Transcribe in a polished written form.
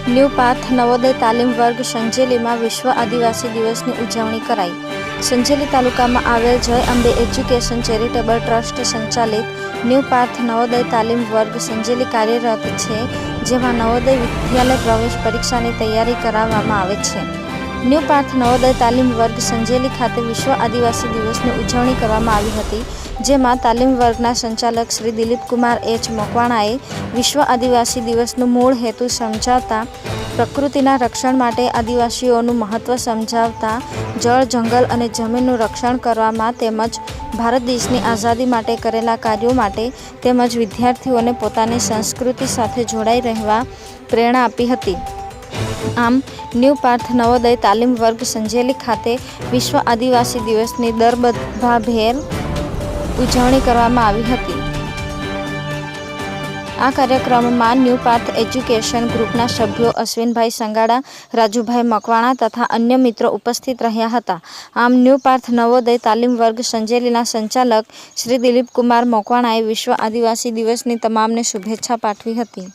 New path Navodaya તાલીમ વર્ગ સંજેલીમાં વિશ્વ આદિવાસી દિવસની ઉજવણી કરાઈ। સંજેલી તાલુકામાં આવેલ જય અંબે એજ્યુકેશન ચેરિટેબલ ટ્રસ્ટ સંચાલિત ન્યૂ પાથ નવોદય તાલીમ વર્ગ સંજેલી કાર્યરત છે, જેમાં નવોદય વિદ્યાલય પ્રવેશ પરીક્ષાની તૈયારી કરાવવામાં આવે છે। ન્યૂ પાથ નવોદય તાલીમ વર્ગ સંજેલી ખાતે વિશ્વ આદિવાસી દિવસની ઉજવણી કરવામાં આવી હતી, જેમાં તાલીમ વર્ગના સંચાલક શ્રી દિલીપકુમાર એચ મકવાણાએ વિશ્વ આદિવાસી દિવસનો મૂળ હેતુ સમજાવતા પ્રકૃતિના રક્ષણ માટે આદિવાસીઓનું મહત્ત્વ સમજાવતા જળ, જંગલ અને જમીનનું રક્ષણ કરવામાં તેમજ ભારત દેશની આઝાદી માટે કરેલા કાર્યો માટે તેમજ વિદ્યાર્થીઓને પોતાની સંસ્કૃતિ સાથે જોડાઈ રહેવા પ્રેરણા આપી હતી। આમ ન્યૂ પાથ નવોદય તાલીમ વર્ગ સંજેલી ખાતે વિશ્વ આદિવાસી દિવસની દરબધાભેર ઉજવણી કરવામાં આવી હતી। આ કાર્યક્રમમાં ન્યૂ પાથ એજ્યુકેશન ગ્રુપના સભ્યો અશ્વિનભાઈ સંગાડા, રાજુભાઈ મકવાણા તથા અન્ય મિત્રો ઉપસ્થિત રહ્યા હતા। આમ ન્યૂ પાથ નવોદય તાલીમ વર્ગ સંજેલીના સંચાલક શ્રી દિલીપકુમાર મકવાણાએ વિશ્વ આદિવાસી દિવસની તમામને શુભેચ્છા પાઠવી હતી।